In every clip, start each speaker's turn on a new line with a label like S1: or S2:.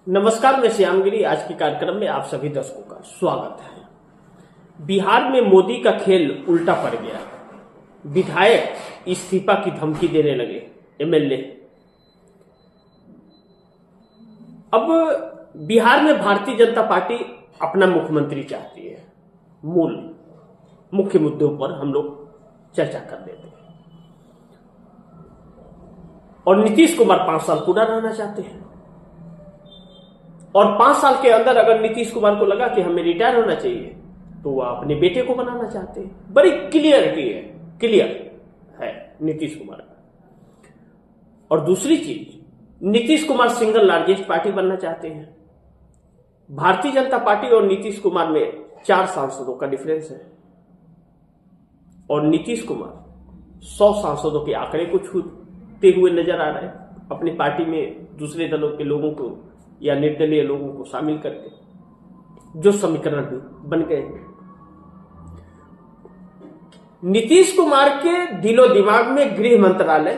S1: नमस्कार, मैं श्यामगिरी। आज के कार्यक्रम में आप सभी दर्शकों का स्वागत है। बिहार में मोदी का खेल उल्टा पड़ गया। विधायक इस्तीफा की धमकी देने लगे एमएलए। अब बिहार में भारतीय जनता पार्टी अपना मुख्यमंत्री चाहती है। मुख्य मुद्दों पर हम लोग चर्चा कर लेते हैं। और नीतीश कुमार 5 साल पूरा रहना चाहते हैं। और 5 साल के अंदर अगर नीतीश कुमार को लगा कि हमें रिटायर होना चाहिए तो वह अपने बेटे को बनाना चाहते हैं। बड़ी क्लियर है नीतीश कुमार का। और दूसरी चीज, Nitish Kumar single largest party बनना चाहते हैं। भारतीय जनता पार्टी और नीतीश कुमार में 4 सांसदों का डिफरेंस है। और नीतीश कुमार 100 सांसदों के आंकड़े को छूते हुए नजर आ रहे हैं अपनी पार्टी में दूसरे दलों के लोगों को या निर्दलीय लोगों को शामिल करके, जो समीकरण भी बन गए। नीतीश कुमार के दिलो दिमाग में गृह मंत्रालय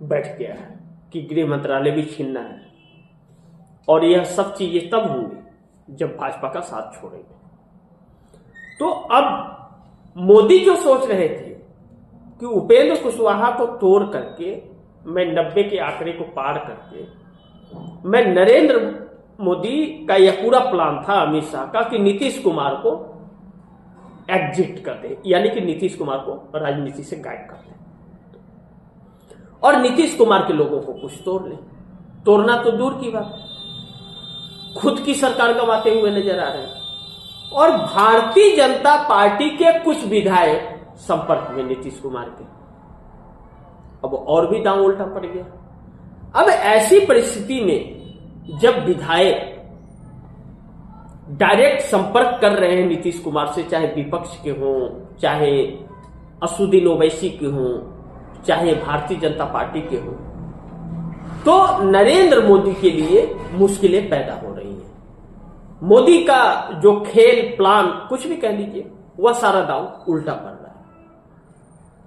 S1: बैठ गया है कि गृह मंत्रालय भी छीनना है। और यह सब चीजें तब होंगी जब भाजपा का साथ छोड़ेंगे। तो अब मोदी जो सोच रहे थे कि उपेंद्र कुशवाहा को तोड़ करके मैं 90 के आंकड़े को पार करके मैं नरेंद्र मोदी का यह पूरा प्लान था, अमित शाह का, कि नीतीश कुमार को एग्जिट कर दे, यानी कि नीतीश कुमार को राजनीति से गायब कर दे और नीतीश कुमार के लोगों को कुछ तोड़ ले। तोड़ना तो दूर की बात, खुद की सरकार गंवाते हुए नजर आ रहे हैं। और भारतीय जनता पार्टी के कुछ विधायक संपर्क में नीतीश कुमार के। अब और भी दांव उल्टा पड़ गया। अब ऐसी परिस्थिति में जब विधायक डायरेक्ट संपर्क कर रहे हैं नीतीश कुमार से, चाहे विपक्ष के हों, चाहे असुद्दीन ओवैसी के हों, चाहे भारतीय जनता पार्टी के हों, तो नरेंद्र मोदी के लिए मुश्किलें पैदा हो रही हैं। मोदी का जो खेल प्लान कुछ भी कह लीजिए, वह सारा दांव उल्टा पड़ रहा है।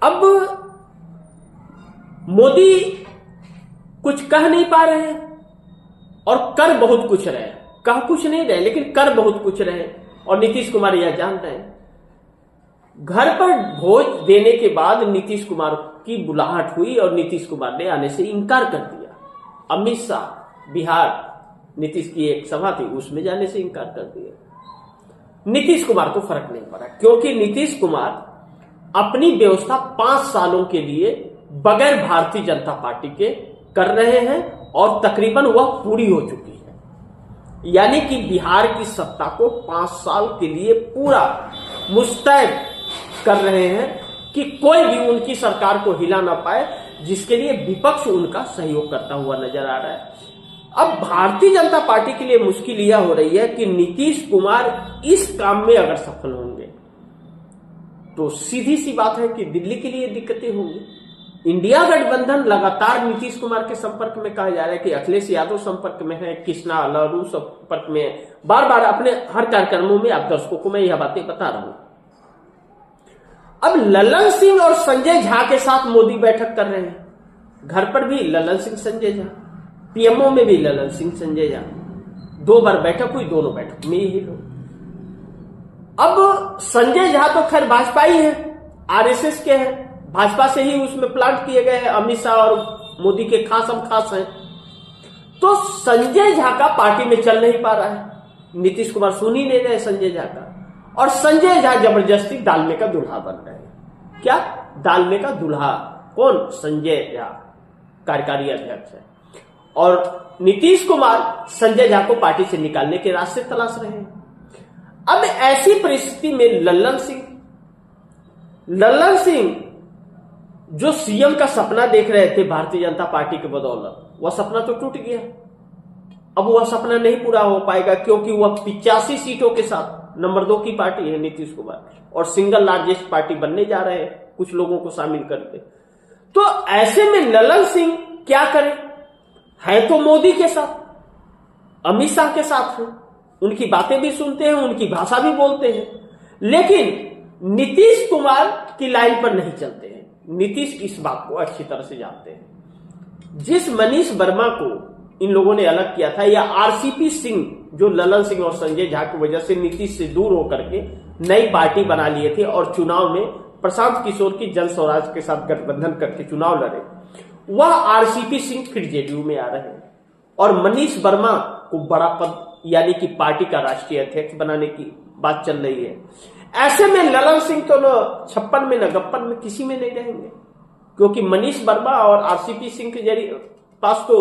S1: अब मोदी कुछ कह नहीं पा रहे हैं और कर बहुत कुछ रहे। कह कुछ नहीं रहे लेकिन कर बहुत कुछ रहे। और नीतीश कुमार यह जान रहे हैं। घर पर भोज देने के बाद नीतीश कुमार की बुलाहट हुई और नीतीश कुमार ने आने से इनकार कर दिया। अमित शाह बिहार नीतीश की एक सभा थी, उसमें जाने से इनकार कर दिया। नीतीश कुमार को फर्क नहीं पड़ा, क्योंकि नीतीश कुमार अपनी व्यवस्था 5 सालों के लिए बगैर भारतीय जनता पार्टी के कर रहे हैं और तकरीबन वह पूरी हो चुकी है। यानी कि बिहार की सत्ता को 5 साल के लिए पूरा मुस्तैद कर रहे हैं कि कोई भी उनकी सरकार को हिला ना पाए, जिसके लिए विपक्ष उनका सहयोग करता हुआ नजर आ रहा है। अब भारतीय जनता पार्टी के लिए मुश्किल यह हो रही है कि नीतीश कुमार इस काम में अगर सफल होंगे तो सीधी सी बात है कि दिल्ली के लिए दिक्कतें होंगी। इंडिया गठबंधन लगातार नीतीश कुमार के संपर्क में, कहा जा रहा है कि अखिलेश यादव संपर्क में है, कृष्णा लहरू संपर्क में है। बार बार अपने हर कार्यक्रमों में आप दर्शकों को मैं यह बातें बता रहा हूं। अब ललन सिंह और संजय झा के साथ मोदी बैठक कर रहे हैं। घर पर भी ललन सिंह संजय झा, पीएमओ में भी ललन सिंह संजय झा। 2 बार बैठक हुई, दोनों बैठक में यही लोग। अब संजय झा तो खैर भाजपा ही है, आरएसएस के हैं, भाजपा से ही उसमें प्लांट किए गए हैं। अमित शाह और मोदी के खास हैं। तो संजय झा का पार्टी में चल नहीं पा रहा है। नीतीश कुमार सुन ही नहीं रहे संजय झा का। और संजय झा जबरदस्ती डालने का दूल्हा बन रहे हैं। क्या डालने का दूल्हा? कौन? संजय झा कार्यकारी अध्यक्ष है। और नीतीश कुमार संजय झा को पार्टी से निकालने के रास्ते तलाश रहे हैं। अब ऐसी परिस्थिति में ललन सिंह जो सीएम का सपना देख रहे थे भारतीय जनता पार्टी के बदौलत, वह सपना तो टूट गया। अब वह सपना नहीं पूरा हो पाएगा, क्योंकि वह 85 सीटों के साथ नंबर 2 की पार्टी है नीतीश कुमार, और सिंगल लार्जेस्ट पार्टी बनने जा रहे हैं कुछ लोगों को शामिल करके। तो ऐसे में ललन सिंह क्या करें? है तो मोदी के साथ, अमित शाह के साथ है, उनकी बातें भी सुनते हैं, उनकी भाषा भी बोलते हैं, लेकिन नीतीश कुमार की लाइन पर नहीं चलते हैं। नीतीश इस बात को अच्छी तरह से जानते हैं। जिस मनीष वर्मा को इन लोगों ने अलग किया था, या आरसीपी सिंह जो ललन सिंह और संजय झा की वजह से नीतीश से दूर होकर के नई पार्टी बना लिए थे और चुनाव में प्रशांत किशोर की जन स्वराज के साथ गठबंधन करके चुनाव लड़े, वह आरसीपी सिंह फिर जेडीयू में आ रहे हैं और मनीष वर्मा को बड़ा पद यानी कि पार्टी का राष्ट्रीय अध्यक्ष बनाने की बात चल रही है। ऐसे में ललन सिंह तो न 56 में न 56 में किसी में नहीं रहेंगे, क्योंकि मनीष वर्मा और आरसीपी सिंह के जरिए पास तो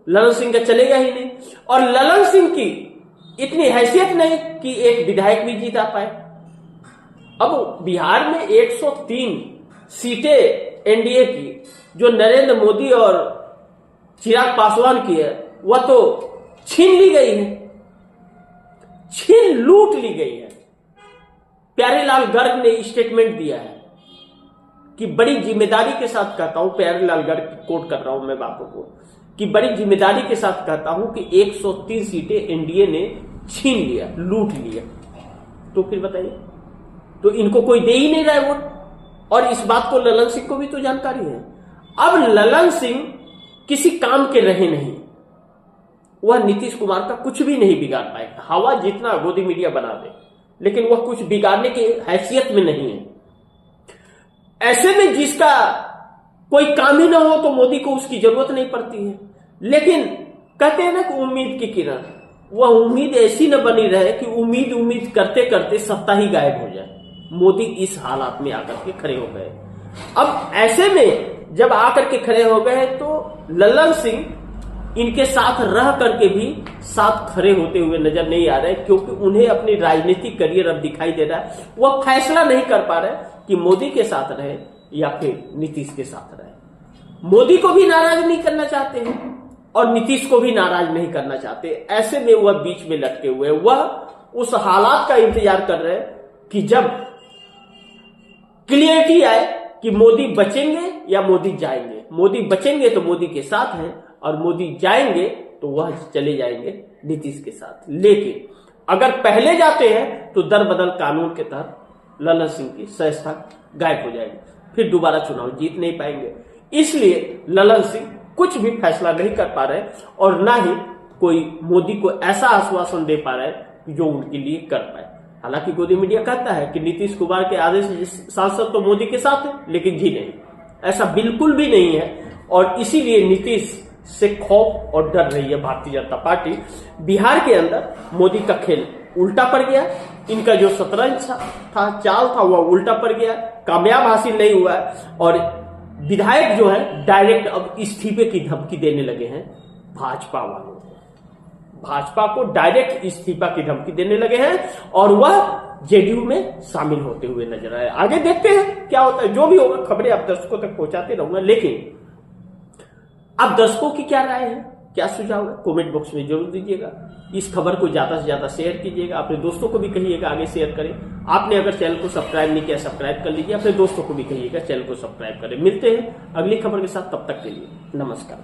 S1: ललन सिंह का चलेगा ही नहीं, और ललन सिंह की इतनी हैसियत नहीं कि एक विधायक भी जीता पाए। अब बिहार में 103 सीटें एनडीए की जो नरेंद्र मोदी और चिराग पासवान की है, वह तो छीन ली गई है, लूट ली गई है। प्यारेलाल गर्ग ने स्टेटमेंट दिया है कि बड़ी जिम्मेदारी के साथ कहता हूं, प्यारेलाल गर्ग की कोट कर रहा हूं मैं बातों को, कि बड़ी जिम्मेदारी के साथ कहता हूं कि 103 सीटें एनडीए ने छीन लिया, लूट लिया। तो फिर बताइए, तो इनको कोई दे ही नहीं रहा है वोट, और इस बात को ललन सिंह को भी तो जानकारी है। अब ललन सिंह किसी काम के रहे नहीं, वह नीतीश कुमार का कुछ भी नहीं बिगाड़ पाएगा, हवा जितना गोदी मीडिया बना दे, लेकिन वह कुछ बिगाड़ने की हैसियत में नहीं है। ऐसे में जिसका कोई काम ही ना हो तो मोदी को उसकी जरूरत नहीं पड़ती है। लेकिन कहते हैं ना कि उम्मीद की किरण, वह उम्मीद ऐसी न बनी रहे कि उम्मीद करते करते सत्ता ही गायब हो जाए। मोदी इस हालात में आकर के खड़े हो गए। अब ऐसे में जब आकर के खड़े हो गए तो ललन सिंह इनके साथ रह करके भी साथ खड़े होते हुए नजर नहीं आ रहे, क्योंकि उन्हें अपनी राजनीतिक करियर अब दिखाई दे रहा है। वह फैसला नहीं कर पा रहे कि मोदी के साथ रहे या फिर नीतीश के साथ रहे। मोदी को भी नाराज नहीं करना चाहते हैं और नीतीश को भी नाराज नहीं करना चाहते। ऐसे में वह बीच में लटके हुए, वह उस हालात का इंतजार कर रहे हैं कि जब क्लियरिटी आए कि मोदी बचेंगे या मोदी जाएंगे। मोदी बचेंगे तो मोदी के साथ हैं, और मोदी जाएंगे तो वह चले जाएंगे नीतीश के साथ। लेकिन अगर पहले जाते हैं तो दर बदल कानून के तहत ललन सिंह की सदस्यता गायब हो जाएगी, फिर दोबारा चुनाव जीत नहीं पाएंगे। इसलिए ललन सिंह कुछ भी फैसला नहीं कर पा रहे और ना ही कोई मोदी को ऐसा आश्वासन दे पा रहे जो उनके लिए कर पाए। हालांकि गोदी मीडिया कहता है कि नीतीश कुमार के आदेश सांसद तो मोदी के साथ है, लेकिन जी नहीं, ऐसा बिल्कुल भी नहीं है। और इसीलिए नीतीश से खौफ और डर रही है भारतीय जनता पार्टी। बिहार के अंदर मोदी का खेल उल्टा पड़ गया, इनका जो शतरंज था, चाल था, वह उल्टा पड़ गया, कामयाब हासिल नहीं हुआ। और विधायक जो है डायरेक्ट अब इस्तीफे की धमकी देने लगे हैं भाजपा वालों को। भाजपा को डायरेक्ट इस्तीफा की धमकी देने लगे हैं और वह जेडीयू में शामिल होते हुए नजर आए। आगे देखते हैं क्या होता है, जो भी होगा खबरें आप दर्शकों तक पहुंचाते रहूंगा। लेकिन अब दर्शकों की क्या राय है, क्या सुझाव है, कमेंट बॉक्स में जरूर दीजिएगा। इस खबर को ज्यादा से ज्यादा शेयर कीजिएगा, अपने दोस्तों को भी कहिएगा आगे शेयर करें। आपने अगर चैनल को सब्सक्राइब नहीं किया, सब्सक्राइब कर लीजिए, अपने दोस्तों को भी कहिएगा चैनल को सब्सक्राइब करें। मिलते हैं अगली खबर के साथ, तब तक के लिए नमस्कार।